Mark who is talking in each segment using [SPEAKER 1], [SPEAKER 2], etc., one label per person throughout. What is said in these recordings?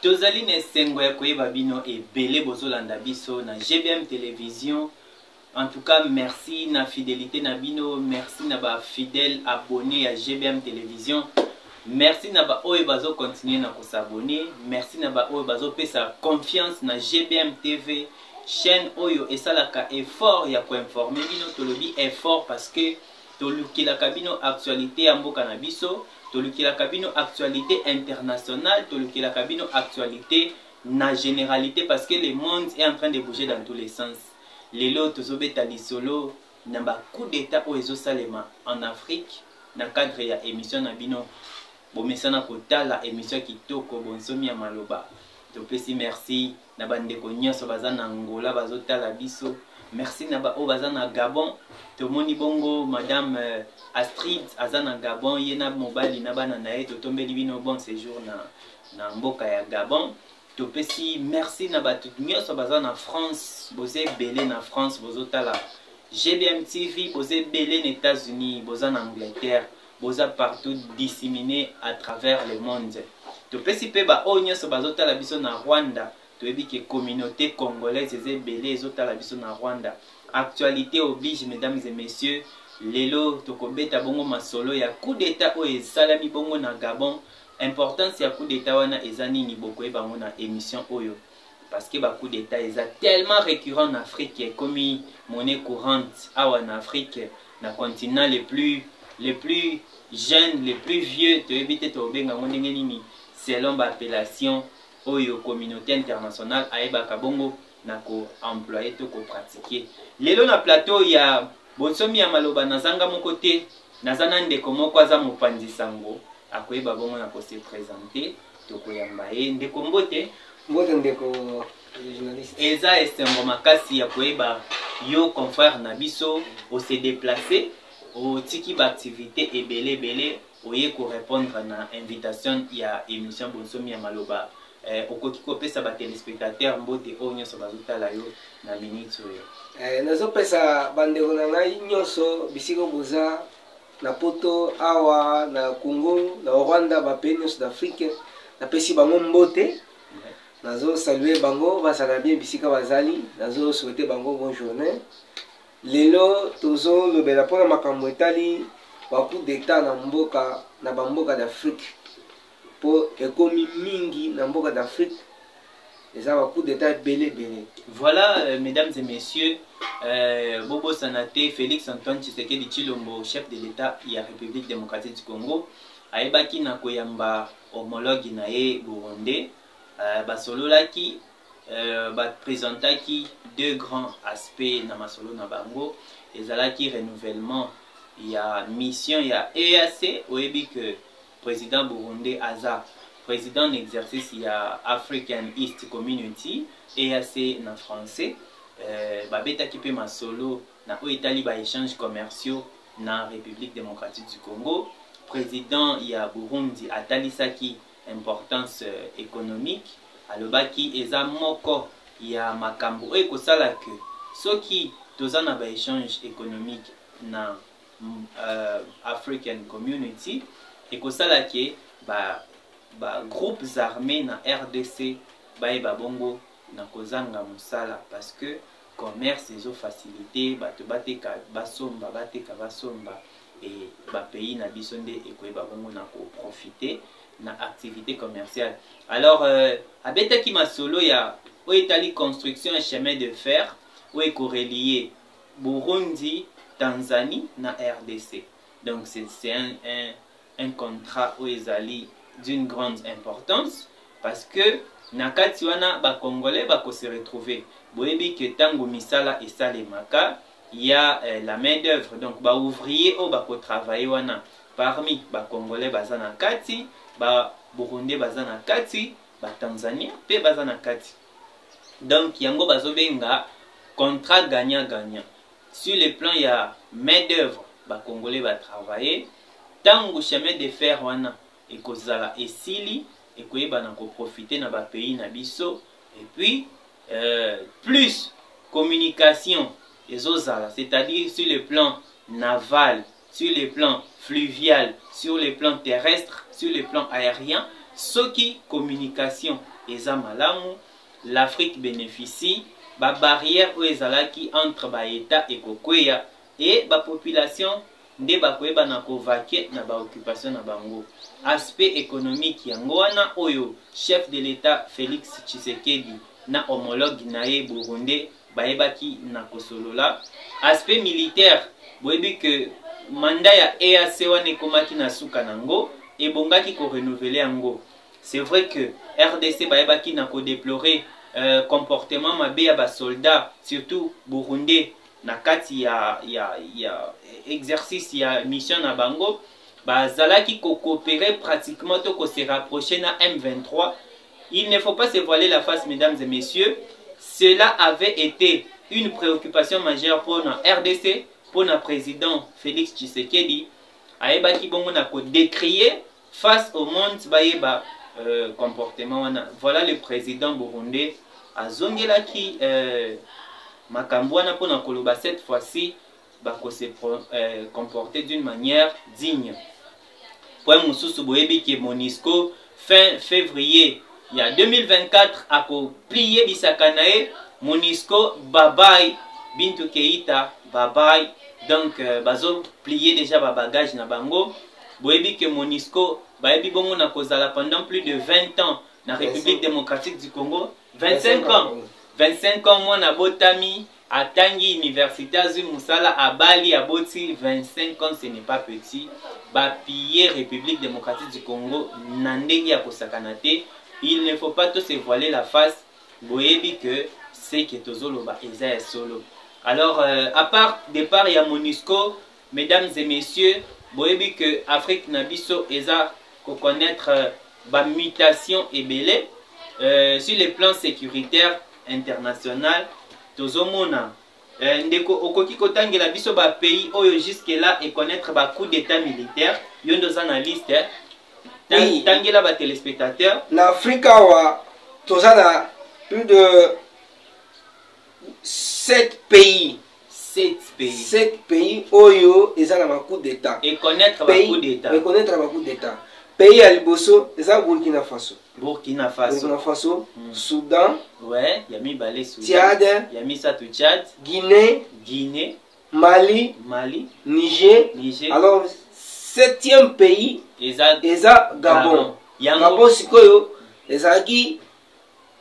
[SPEAKER 1] Tozali nesengo ya koyeba bino ebele bozolanda biso na GBM Télévision. En tout cas, merci na fidélité na bino, merci na ba fidèle abonné à GBM Télévision. Merci na ba oyo bazo continuer na ko s'abonner, merci na ba oyo bazo pesa confiance na GBM TV, chaîne oyo esalaka effort ya ko informer bino, tolobi effort parce que tolukilaka bino actualité ya mboka na biso, tolukilaka bino actualité internationale, tolukilaka bino actualité na généralité parce que le monde est en train de bouger dans tous les sens. Lelo tozobeta lisolo na ba coup d'état oyo ezosalema en Afrique na cadre ya émission na bino. Bomesana kotala émission kitoko bonsomi ya maloba. Topesi merci na bandeko nyonso baza na Angola bazotala biso. Merci na ba o baza na Gabon. Tomoni bongo madame Astrid aza na Gabon yena mobali na bana na ye totombeli bino bon séjour na mboka ya Gabon. Topesi merci na ba tout nyonso baza na France, boze belé na France bozotala GBM TV, boze belé na États-Unis, boza na Angleterre. Boza partout disséminé à travers le monde. Topesi pe ba o nyonso bazotala biso na Rwanda. Toyebi ke communauté congolaise ezebele ezotala biso na Rwanda. Actualité oblige mesdames et messieurs. Lelo tokobeta bongo masolo ya coup d'état o esalami bongo na Gabon. Importance ya coup d'état wana eza nini bokoyeba bango na émission oyo. Parce que ba coup d'état eza tellement récurrent en Afrique comme monnaie courante awa en Afrique na continent les plus jeunes, les plus vieux, tu évites selon l'appellation oyo communauté internationale aeba kabongo nako employer to ko pratiquer. Lelo na plateau ya bonsomi ya maloba nazanga mon côté nazana ndeko moko aza mopanzi sango akoyeba bongo nako se présenter to koyamba ye ndeko mbote
[SPEAKER 2] ndeko journaliste
[SPEAKER 1] eza esengo makasi ya koyeba yo confrère na biso o se déplacer au tiki activité et belé oye ko répondre na invitation ya émission bonsomi ya maloba okoki kopesa ba téléspectateurs mbote o nyonso bazotala yo na minute oyo
[SPEAKER 2] nazo pesa bandeko na ngai nyonso bisiko boza na poto awa na Congo na Rwanda ba pays nyonso d'Afrique na pesi bango mbote nazo saluer bango basala bien bisika bazali nazo souhaiter bango bonne journée. Lelo tozo lobela pona makambo etali ba coup d'état na mboka na bamboka d'Afrique po ekomi mingi na mboka d'Afrique eza ba coup d'état belé.
[SPEAKER 1] Voilà mesdames et messieurs, Bobo Sanate Félix Antoine Tshisekedi Tshilombo, chef de l'État ya République démocratique du Congo, ayebaki na koyamba homologue na ye Burundais, basololaki présentaki deux grands aspects na masolo na bango ezalaki renouvellement ya mission ya EAC oyebi que président burundais aza président d'exercice ya African East Community EAC na français babetaki pe masolo na oyo etali ba échanges commerciaux na République démocratique du Congo. Président ya Burundi atalisaki importance économique alobaki eza moko ya makambo oyo kosala ke soki toza na ba échange économique na African Community ekosala ke ba groupes armés na RDC baeba bongo na kozanga musala parce que commerce ezo facilité bato bateka basomba et ba pays na biso nde ekoyeba bongo na ko profiter na activité commerciale. Alors abetaki masolo ya oetali construction un chemin de fer où est relié Burundi, Tanzanie na RDC. Donc c'est un contrat où ezali d'une grande importance parce que nakati wana ba congolais ba ko se retrouver boyebi que tango misala esalemaka il y a la main d'œuvre donc ba ouvrier o ba ko travailler wana parmi ba congolais bazana kati ba Burundais bazana kati ba Tanzania pe bazana kati. Donc yango bazobenga contrat gagnant-gagnant. Sur le plan il y a main d'œuvre ba congolais ba travailler tango chemin de fer wana ekozala esili ekoyeba na ko profiter na ba pays na biso et puis plus communication ezozala, c'est-à-dire sur le plan naval, sur le plan fluvial, sur le plan terrestre, sur le plan aérien, ce qui communication eza malamu, l'Afrique bénéficie, ba barrière ou ezalaki entre ba état et kokweya et ba population nde bakoyeba na kovake na ba occupation na bango. Aspect économique yango wana oyo chef de l'état Félix Tshisekedi na homologue na ye Burundi bayebaki na kosolola. Aspect militaire boyebi que mandat ya EAC wana ekomaki na suka nango et bongaki ko renouveler yango. C'est vrai que RDC bayebaki na ko déplorer comportement mabe ya ba soldats surtout Burundi na kati ya exercice ya mission na bango bazalaki ko coopérer pratiquement to ko se rapprocher na M23. Il ne faut pas se voiler la face, mesdames et messieurs, cela avait été une préoccupation majeure pour la RDC, pour le président Félix Tshisekedi ayebaki bongo na ko décrier face au monde bayeba comportement wana. Voilà le président burundais azongelaki makambo wana pona koloba cette fois-ci bako se comporter d'une manière digne. Point mususu boyebi ke MONUSCO fin février il y a 2024 ako plié bisakanae MONUSCO babay Bintou Keïta babay donc bazo plié déjà ba bagage na bango. Boyebi ke MONUSCO bayebi bongo na kozala pendant plus de 20 ans na République démocratique du Congo. 25 ans. 25 ans moi na botami atangi université azui musala abali aboti 25 ans, ce n'est pas petit. Ba piller République démocratique du Congo na ndenge ya kosakana te. Il ne faut pas tous se voiler la face. Boyebi que c'est que tozoloba eza solo. Alors à part départ il y a MONUSCO, mesdames et messieurs, boyebi que Afrique nabiso eza ko connaître ba mutation et belé sur les plans sécuritaires international. Tozomona ndeko okoki kotangela biso ba pays oyo jusque là et connaître ba coup d'état militaire yondo za na liste tangela ba téléspectateurs
[SPEAKER 2] na Afrika wa tozana plus de 7 pays. 7 pays oyo ezana ba coup d'état
[SPEAKER 1] et connaître ba coup d'état.
[SPEAKER 2] Et connaître ba coup d'état. Pays à Liboso, eza Burkina Faso.
[SPEAKER 1] Burkina Faso.
[SPEAKER 2] Soudan.
[SPEAKER 1] Ouais, Yami Balé Soudan.
[SPEAKER 2] Tchad.
[SPEAKER 1] Yami Satou Tchad.
[SPEAKER 2] Guinée. Mali. Niger. Alors, 7e pays, eza Gabon. Gabon sikoyo, ezaki,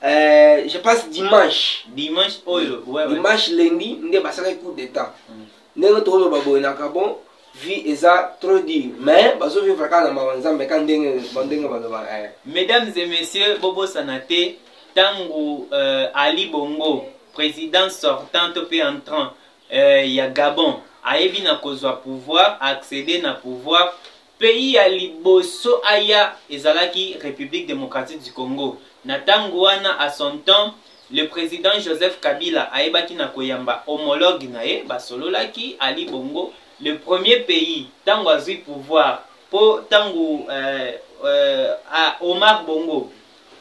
[SPEAKER 2] je passe dimanche.
[SPEAKER 1] Dimanche, oyo.
[SPEAKER 2] Dimanche, lundi, nde basaka coup d'état. Nde tolo babo na Gabon. Vie eza trop dit, mais baso vivre quand na mawanzambe quand ndenge baloba.
[SPEAKER 1] Mesdames et messieurs, Bobo Sanate, tango Ali Bongo, président sortant pe entrant, ya Gabon, ayebi na kozwa pouvoir, accéder na pouvoir, pays ya liboso aya ezalaki République démocratique du Congo. Na tango wana à son temps, le président Joseph Kabila ayebaki na koyamba homologue na ye basololaki Ali Bongo. Le premier pays, tango azui pouvoir, pour tango à Omar Bongo,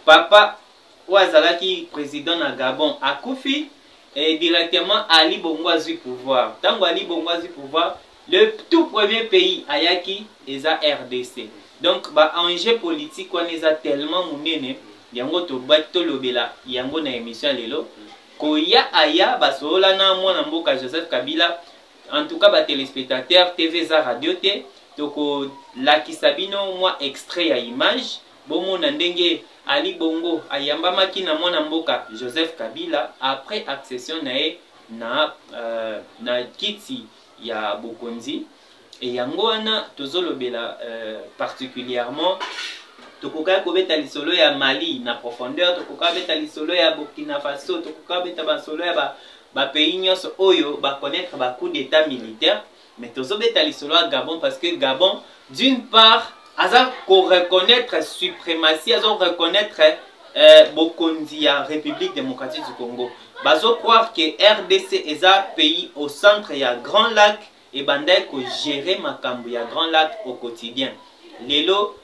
[SPEAKER 1] papa Ouazalaki, président na Gabon, a Koufi, et directement Ali Bongo azui pouvoir. Tango Ali Bongo azui pouvoir, le tout premier pays, Ayaki, eza RDC. Donc, ba enjeu politique, on est tellement mounene, yango to bato lobela, yango na émission lelo, koya aya, basola na mwana mboka Joseph Kabila. En tout cas, les téléspectateurs TVza Radio T, toko lakisabino moi extrait à image, bomo nandenge Ali Bongo ayamba makina mwana mboka Joseph Kabila après accession na kiti ya Bokonzi et yango wana tozolobela particulièrement tokoka kobeta lisolo ya Mali na profondeur, tokoka beta lisolo ya Burkina Faso, tokoka beta basolo ya ba pays nyonso oyo ba connaître ba coup d'état militaire, mais tozobeta lisolo à Gabon parce que Gabon d'une part aza ko reconnaître suprématie, aza reconnaître Bokonzi ya République démocratique du Congo. Bazo croire que RDC eza pays au centre ya Grand Lac et bandai ko gérer makambo ya Grand Lac au quotidien. Lelo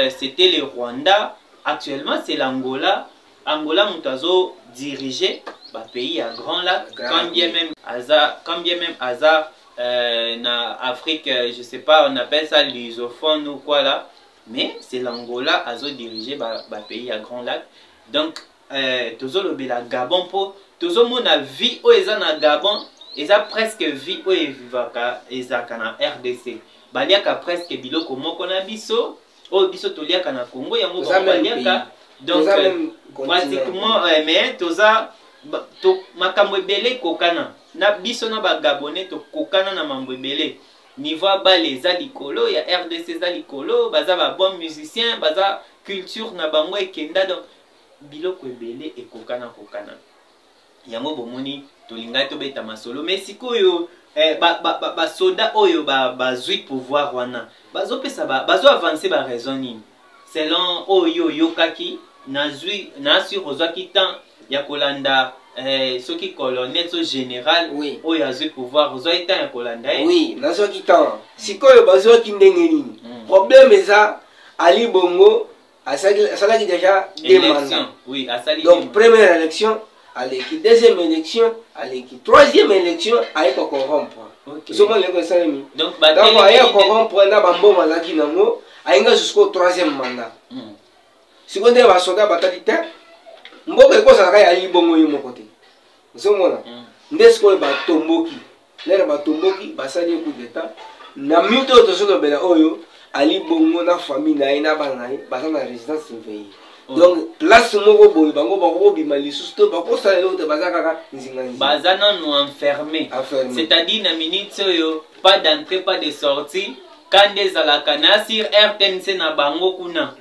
[SPEAKER 1] c'était le Rwanda, actuellement c'est l'Angola. Angola mutazo dirigé ba pays à Grand Lac, quand bien même hasard na Afrique, je sais pas, on appelle ça lusophone ou quoi là, mais c'est l'Angola azo dirigé ba pays à Grand Lac. Donc tozo lobela Gabon po tozo mona vie o eza na Gabon eza presque vie o evivaka ezaka na RDC baliaka presque biloko moko na biso o biso toliaka na Congo yango baliaka donc pratiquement mais toza to makambo ebele kokana na biso na ba Gabonais to kokana na mambo ebele niveau bale eza likolo ya RDC eza likolo baza ba bon musicien baza culture na bango ekenda donc biloko ebele ekokana yango bomoni tolinga tobeta masolo mais sikoyo ba soda oyo bazwi pouvoir wana bazopesa bazo avancer ba raison nini selon oyo yokaki nazwi ozwaki temps ya kolanda soki colonel so général oyo azwi pouvoir ozwaki temps ya kolanda
[SPEAKER 2] oui nazwaki temps sikoyo bazwaki ndenge nini problème eza Ali Bongo asalaki déjà deux mandats.
[SPEAKER 1] Oui,
[SPEAKER 2] donc première élection, aleki deuxième élection, aleki troisième élection, aye ko corrompre. Somo leko salemi. Donc aye corrompre na bambo mazaki nango, ayenga jusqu'au troisième mandat. Seconde ba soda batali te, mboka ekosa ka Ali Bongo yo mokote. Somo na. Ndesko ba tomboki. Lera ba tomboki basali coup d'état. Na mito to solo bela oyo Ali Bongo na famille na ina bana baza na résidence surveillée. Donc place moko boy bango bako bima lisusu to bako sala lote baza kaka nzinga nzinga.
[SPEAKER 1] Baza non enfermé. C'est-à-dire na minute yo pas d'entrée pas de sortie quand des alakana sur RTNC na bango kuna.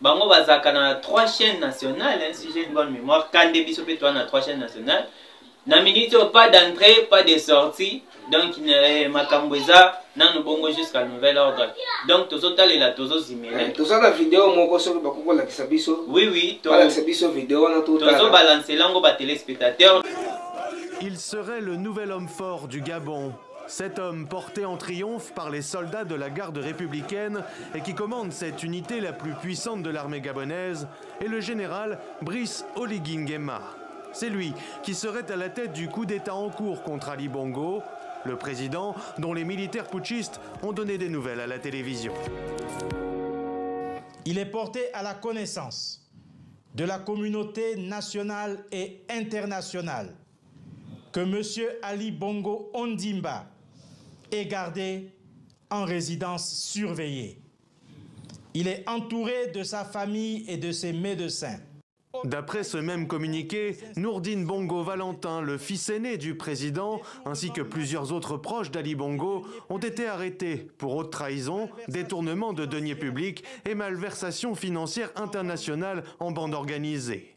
[SPEAKER 1] Bango bazaka na 3 chaînes nationales hein, si j'ai une bonne mémoire quand des biso pe toi na 3 chaînes nationales. Na minute pas d'entrée pas de sortie. Donc makambweza nanu bongo jusqu'à nouvel ordre. Donc tozota lela tozozimela.
[SPEAKER 2] Tozana vidéo moko soki bakoko la kisabiso.
[SPEAKER 1] Oui,
[SPEAKER 2] la kisabiso vidéo na tout.
[SPEAKER 1] Tozo balancer lango ba téléspectateurs.
[SPEAKER 3] Il serait le nouvel homme fort du Gabon. Cet homme porté en triomphe par les soldats de la garde républicaine et qui commande cette unité la plus puissante de l'armée gabonaise est le général Brice Oligui Nguema. C'est lui qui serait à la tête du coup d'État en cours contre Ali Bongo, le président dont les militaires putschistes ont donné des nouvelles à la télévision.
[SPEAKER 4] Il est porté à la connaissance de la communauté nationale et internationale que M. Ali Bongo Ondimba est gardé en résidence surveillée. Il est entouré de sa famille et de ses médecins.
[SPEAKER 3] D'après ce même communiqué, Nourdine Bongo Valentin, le fils aîné du président, ainsi que plusieurs autres proches d'Ali Bongo, ont été arrêtés pour haute trahison, détournement de deniers publics et malversation financière internationale en bande organisée.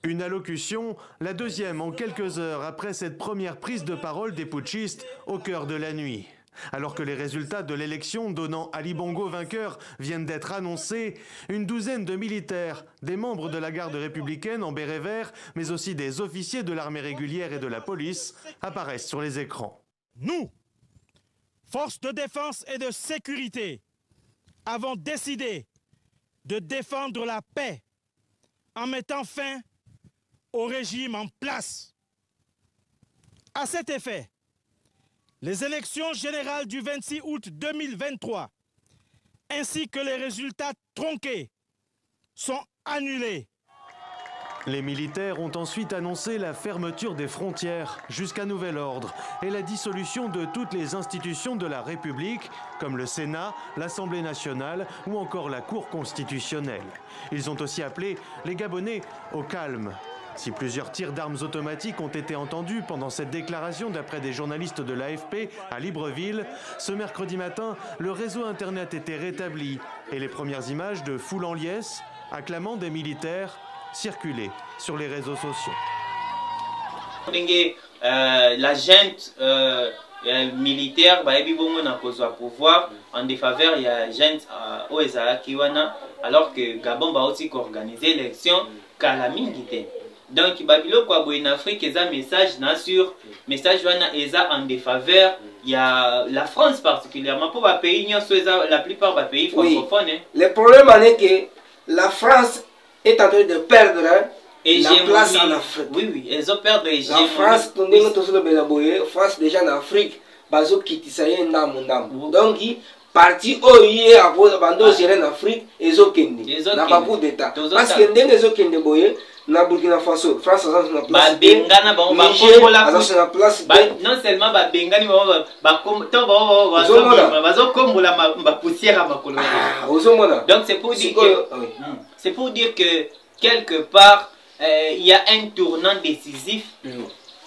[SPEAKER 3] Une allocution, la deuxième en quelques heures après cette première prise de parole des putschistes au cœur de la nuit. Alors que les résultats de l'élection donnant Ali Bongo vainqueur viennent d'être annoncés, une douzaine de militaires, des membres de la garde républicaine en béret vert, mais aussi des officiers de l'armée régulière et de la police, apparaissent sur les écrans.
[SPEAKER 4] Nous, forces de défense et de sécurité, avons décidé de défendre la paix en mettant fin au régime en place. À cet effet, les élections générales du 26 août 2023 ainsi que les résultats tronqués sont annulés.
[SPEAKER 3] Les militaires ont ensuite annoncé la fermeture des frontières jusqu'à nouvel ordre et la dissolution de toutes les institutions de la République, comme le Sénat, l'Assemblée nationale ou encore la Cour constitutionnelle. Ils ont aussi appelé les Gabonais au calme. Si plusieurs tirs d'armes automatiques ont été entendus pendant cette déclaration d'après des journalistes de l'AFP à Libreville, ce mercredi matin, le réseau Internet était rétabli et les premières images de foule en liesse, acclamant des militaires, circulaient sur les réseaux sociaux.
[SPEAKER 1] La junte militaire a pouvoir en défaveur, il y a junte Kiwana, alors que Gabon va aussi organiser l'élection Kalamingite. Donc, Babylone quoi en Afrique, ils ont un message sur message en défaveur. Il y a la France particulièrement pour les pays, la plupart des pays francophones.
[SPEAKER 2] Oui. Le problème est que la France est en train de perdre la place en Afrique.
[SPEAKER 1] Oui, oui, ils ont perdu
[SPEAKER 2] la France, France déjà en Afrique, bazo kitisa ndam. Donc parti oye akoza bando gérer en Afrique ezokende na ba coup d'état parce que ndenge ezokende boye na Burkina Faso France azana na place
[SPEAKER 1] ba bengana ba kombola
[SPEAKER 2] azana na place
[SPEAKER 1] non seulement ba bengani ba kombola ba poussière ba kolona donc c'est pour dire que quelque part il y a un tournant décisif.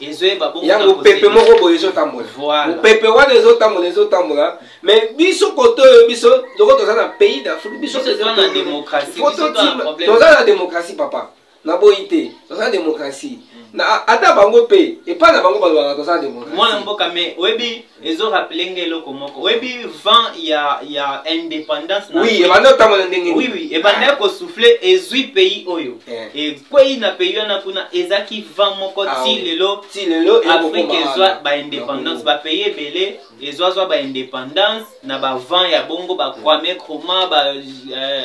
[SPEAKER 1] Il y a un pépé moko boye ezotambola. Voilà.
[SPEAKER 2] Pépé wana ezotambola. Mais biso koto biso doko toza na pays d'Afrique biso
[SPEAKER 1] toza na démocratie.
[SPEAKER 2] Toza na démocratie papa. Na boité, toza na démocratie. Na ata bango pe et pas na bango balwa toza na démocratie.
[SPEAKER 1] Moi na mboka mais oyebi ezo rappeler ngelo komoko. Oyebi vent il y a indépendance na.
[SPEAKER 2] Oui, et banda tamona ndenge.
[SPEAKER 1] Oui, et banda ko souffler ezui pays oyo. Et pays na pays na kuna ezaki vent moko ti lelo Afrique ezwa ba indépendance ba pays belé ezwa ba indépendance na ba vent ya bongo ba Kwame Nkrumah ba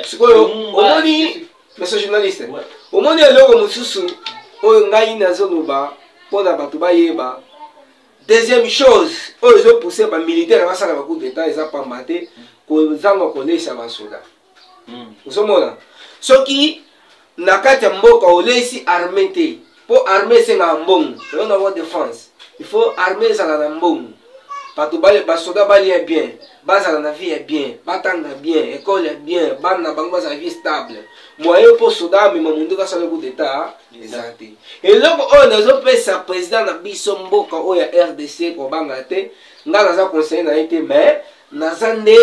[SPEAKER 2] sikoyo omoni monsieur journaliste. Omoni eloko mususu oyo ngai nazoloba pona bato bayeba. Deuxième chose, ils ont poussé les militaires à faire un coup d'état, ils ont pas maté, ils ont collé à soldats. Vous savez, ce qui n'a qu'à être armé, pour armer c'est un bon, on a une défense. Il faut armer ça un bon. Parce que les soldats sont bien, la vie est bien, batanga bien, école est bien, la vie stable. Moyen pour soldats, mais mon monde va faire un coup d'état. Et là, on a fait sa président na biso mboka o ya RDC ko banga te nga naza conseiller na été mais naza nde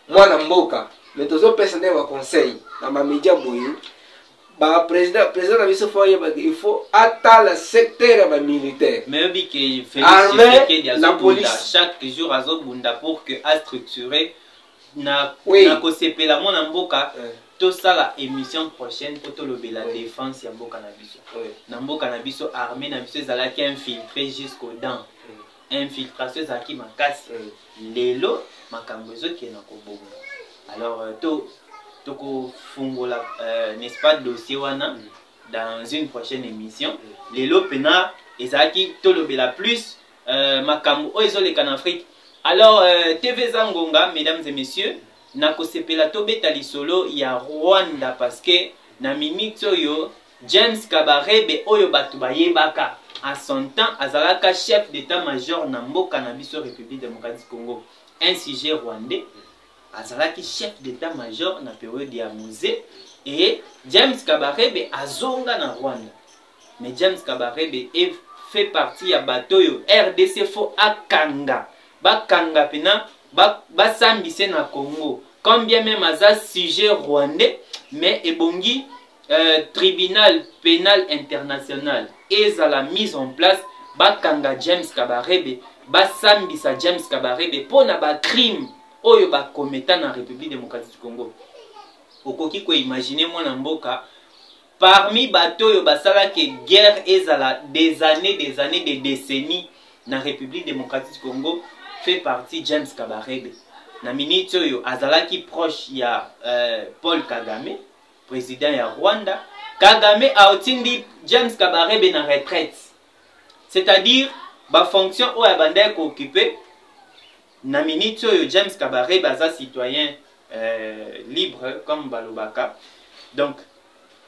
[SPEAKER 2] mwana mboka mais tozo pesa nde wa conseil na ba média boye ba président na biso faut il faut atteindre le secteur ba militaire
[SPEAKER 1] mais bi que Félix la police chaque jour azobunda pour que a structurer na ko sepela mwana mboka. Tout ça la émission prochaine pour la défense ya mboka na biso. Na mboka na biso armée na biso ezalaki infiltré jusqu'aux dents. Infiltration ezalaki makasi. Lelo makambo ezoki na kobonga. Alors toko fungola n'est-ce pas dossier wana dans une prochaine émission. Lelo pena ezalaki tolobela plus makambo o ezoleka en Afrique. Alors TV Zangonga mesdames et messieurs na kosepela tobeta lisolo ya Rwanda parce que na minute oyo James Kabarebe oyo batu bayebaka à son temps azalaka chef d'état-major na mboka na biso République démocratique du Congo un sujet rwandais azalaki chef d'état-major na période ya musée et James Kabarebe azonga na Rwanda mais James Kabarebe fait partie ya batoyo RDC fo akanga bakanga pena basambise na Congo quand bien même aza sujet rwandais mais ebongi tribunal pénal international eza la mise en place bakanga James Kabarebe basambisa James Kabarebe pona ba crime oyo ba kometa na République démocratique du Congo. Okoki ko imaginer mwana mboka parmi bato oyo basala que guerre ezala des années des décennies na République démocratique du Congo fait partie James Kabarebe. Na minute oyo azalaki proche ya Paul Kagame, président ya Rwanda. Kagame a otindi James Kabarebe na retraite. C'est-à-dire ba fonction oyo abandaki ko occuper na minute oyo James Kabarebe aza citoyen libre comme balobaka. Donc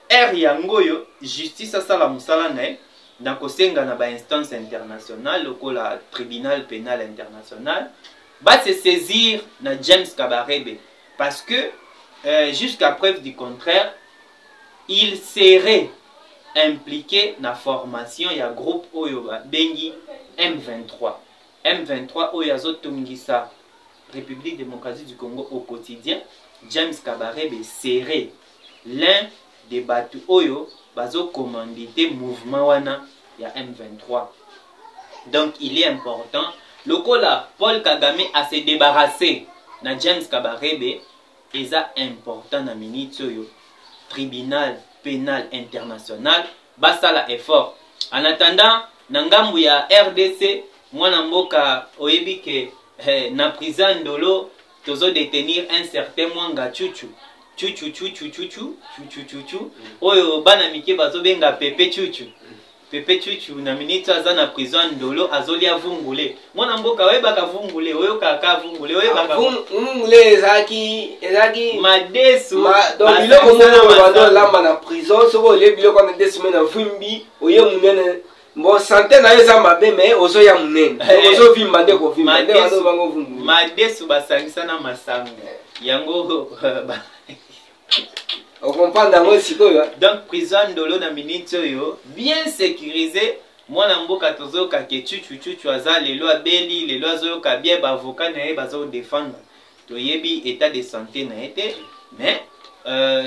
[SPEAKER 1] yangoyo justice asala musala na kosenga na ba instance internationale lokola tribunal pénal international va se saisir na James Kabarebe parce que jusqu'à preuve du contraire il serait impliqué na formation ya groupe oyo bengi M23 oyo azotungisa République démocratique du Congo au quotidien. James Kabarebe serait l'un des bateaux oyo bazo commandité mouvement wana ya M23. Donc il est important lokola Paul Kagame a se débarrassé na James Kabarebe eza important na minute oyo tribunal pénal international basala effort. En attendant na ngambu ya RDC mwana mboka oyebi ke na prison ndolo tozo détenir un certain mwanga chuchu oyo bana mike bazo benga pepe chuchu Pepe Chuchu na minute aza na prison ndolo azoli avungule. Mwana mboka oyebaka vungule, oyokaka vungule, oyebaka
[SPEAKER 2] vungule ezaki
[SPEAKER 1] madesu.
[SPEAKER 2] Donc biloko moko bando lamba na prison soko le biloko na 2 semaines na vumbi oye munene. Bon santé na eza mabe mais ozo ya munene. Ozo vimba nde ko vimba nde bando bango vungule.
[SPEAKER 1] Madesu basangisa na masango. Yango
[SPEAKER 2] on comprend dans le sikoyo.
[SPEAKER 1] Donc prison ndolo na minute yo bien sécurisé. Mwana mboka tozoka ke chuchu aza lelo abeli lelo azoyoka bien ba avocat na ye bazo défendre. Toyebi état de santé na été mais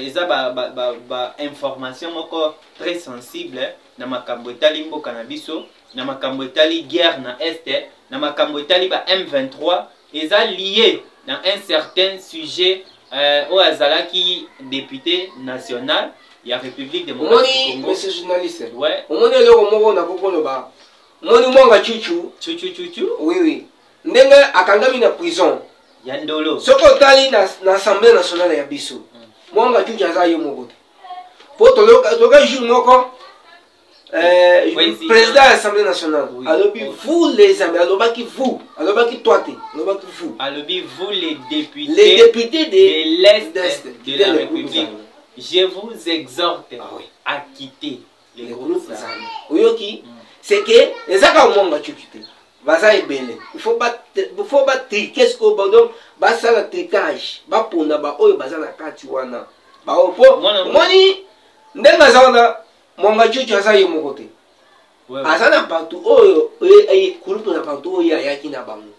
[SPEAKER 1] eza ba information moko très sensible na makambo etali mboka na biso na makambo etali guerre na est na makambo etali ba M23 eza lié dans un certain sujet au Azalaki député national il y a République démocratique
[SPEAKER 2] du Congo. Monsieur journaliste.
[SPEAKER 1] Ouais.
[SPEAKER 2] On est là au moment na kokolo ba. Moni mwanga chuchu. Oui oui. Ndenge akangami na prison.
[SPEAKER 1] Yandolo.
[SPEAKER 2] Soko tali na Assemblée nationale ya biso. Mwanga chuchu aza yo moko. Po toka jour moko président de l'Assemblée nationale. Oui. Alors vous les amis, alors vous, alors toi, alors vous.
[SPEAKER 1] Alors vous les députés de l'Est de la République. Je vous exhorte à quitter les groupes armés.
[SPEAKER 2] Oui, c'est que les accords m'ont quitté. Baza est belé. Il faut pas triquer ce qu'on donc basa le tricage. Ba pona ba oyo baza na kati wana. Ba opo. Moni ndenga zaona monga chuchu aza yo mokote. Aza na partout oyo kuruto na partout oyo ayaki na bango.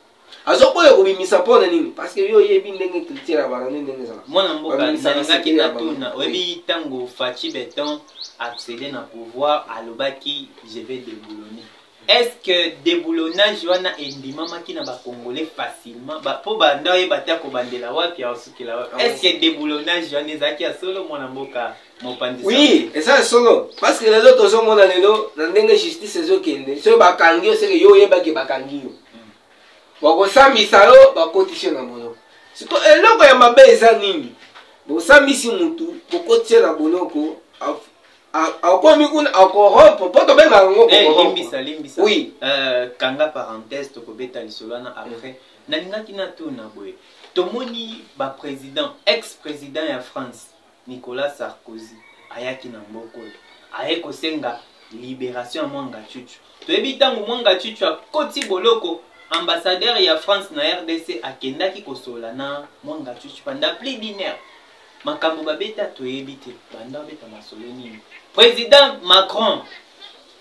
[SPEAKER 2] Azokoyo kubimisa pona nini parce que yo yebi ndenge culture ya bana ndenge zala.
[SPEAKER 1] Mwana mboka nalingaki na tuna oyebi tango Fachi Beton accéder na pouvoir alobaki je vais déboulonner. Est-ce que déboulonnage wana endimamaki na ba congolais facilement ba po banda ye batia ko bandela wapi asukela wapi? Est-ce que déboulonnage wana ezaki ya solo mwana mboka mopandisa?
[SPEAKER 2] Oui, et ça solo parce que les autres sont mona lelo na ndenge justice ezokende. So bakangi yo seke yo yebaki bakangi yo. Bakosambisa yo bakotise na boloko. Siko eloko ya mabe eza nini? Bosambisi mutu bokotise na boloko akomi kuna akorompo poto benga ngo
[SPEAKER 1] limbisa. Oui. Kanga parenthèse tokobeta lisolana après. Nalingaki na tuna boye. Tomoni ba président ex-président ya France Nicolas Sarkozy ayaki na mboko. Ayeko senga libération ya Mwanga Chuchu. Toyebi tango Mwanga Chuchu akoti boloko ambassadeur ya France na RDC akendaki kosola na Mwanga Chuchu pendant plus d'une heure. Makambo babeta toyebi te banda beta masolo nini. Président Macron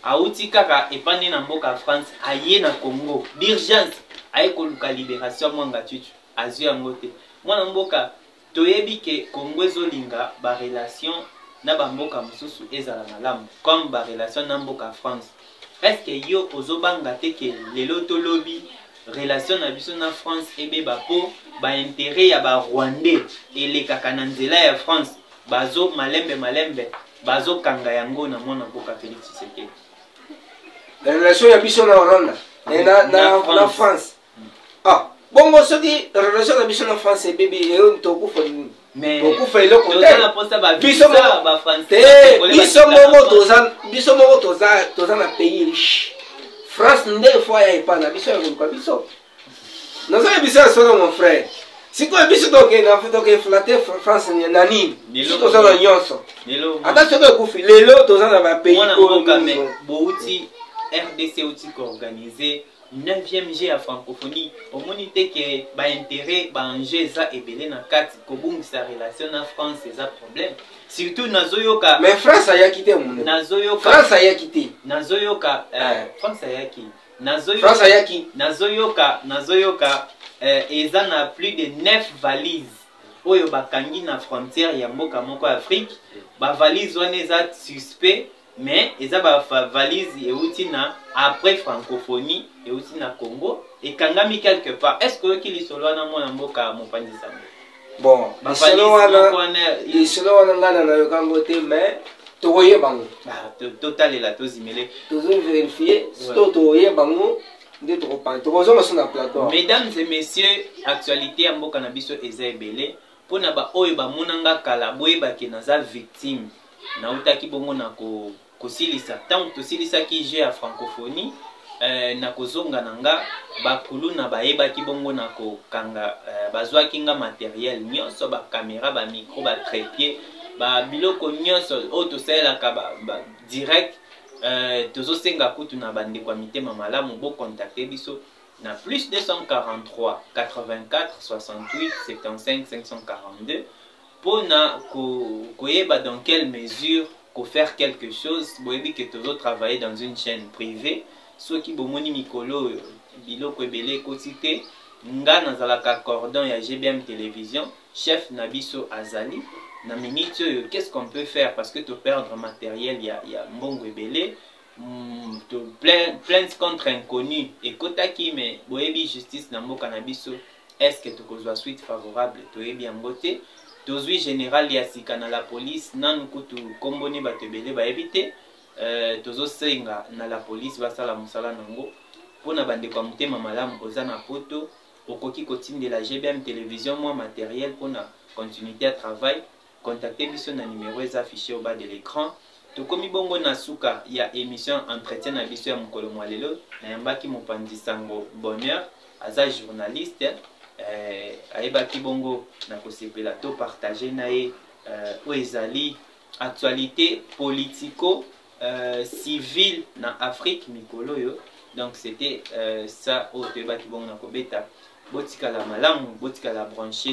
[SPEAKER 1] auti kaka epane na mboka France aye na Congo d'urgence aye koluka libération Mwanga Chuchu azwi yango te. Mwana mboka toyebi ke Congo ezolinga ba relation na ba mboka mosusu ezala malamu comme ba relation na mboka France. Est-ce que yo ozobanga te ke lelo to lobby relation na biso na France ebe ba po ba intérêt ya ba Rwandais ele kaka na nzela ya France bazo malembe bazo kanga yango na mwana mboka Félix Tshisekedi.
[SPEAKER 2] La relation ya biso na Rwanda na France. Ah, bongo soki relation na biso na France ebe yo tokufa nini?
[SPEAKER 1] Mais
[SPEAKER 2] tokufa eloko te.
[SPEAKER 1] Biso ba français.
[SPEAKER 2] Biso moko toza na pays riche. France nde fois ya ipana biso ya kwa biso. Naza biso ya solo mon frère. Si quoi biso donc flatter France na nini? Biso toza na nyonso. Ata soki kufi lelo toza na ba pays
[SPEAKER 1] ko bouti RDC outi ko organiser 9e G à francophonie. Omoni te ke ba intérêt ba enjeu za ebele na kati ko bungisa relation na France eza problème. Surtout nazoyoka
[SPEAKER 2] mais France a quitté mon
[SPEAKER 1] nazoyoka
[SPEAKER 2] France a quitté
[SPEAKER 1] nazoyoka France a quitté nazoyoka eza na plus de 9 valises oyo bakangi na frontière ya mboka moko Afrique ba valise wana eza suspect mais eza ba valise euti na après francophonie euti na Congo et kangami quelque part. Est-ce que qui lisolo na mona mboka mopandisa?
[SPEAKER 2] Bon, lisolo wana ngana na yokango te mais tokoye bango.
[SPEAKER 1] Total la tozimele.
[SPEAKER 2] Tozo vérifier tokoye bango nde tokozo maso na plateau.
[SPEAKER 1] Mesdames et messieurs, actualité ya mboka na biso eza ebele pona ba oyo ba monanga kala boye ba ke naza victime. Na utaki bongo na kosilisa tant tosilisaki jeu ya francophonie na kozonga nanga bakulu na bayebaki bongo na kokanga bazwaki nga matériel nyonso ba caméra ba micro ba trépied ba biloko nyonso oyo tosalelaka direct tozosenga kutu na bandeko ya mitema malamu bocontacte biso na plus 243 84 68 75 542 pour na koyeba dans quelle mesure faire quelque chose. Boyebi que toujours travailler dans une chaîne privée ceux qui bomoni mikolo biloko ebele kotite nga nazalaka cordon ya GBM télévision chef nabiso azali na minute qu'est-ce qu'on peut faire parce que tu perdre matériel ya mbongo ebele plainte contre inconnu et kotaki mais boyebi justice na mboka na biso est-ce que tu kozwa suite favorable toyebi yango te tozwi général ya sika na la police nanu kutu komboni bato ebele bayebi te tozosenga na la police basala mosala nango mpona bandeko ya motema malamu oza na poto okoki kotindela GBM télévision mwa matériel mpona continuité ya travail contacte biso na numéro eza affiché au bas de l'écran tokomi bongo na suka ya émission entretien na biso ya mokolo mwa lelo nayambaki mopanzi sango bonheur aza journaliste ayebaki bongo na kosepela to partage na ye oyo ezali actualité politico civile na Afrique mikolo yo donc c'était ça oyo toyebaki bongo na kobeta botikala malamu botikala branché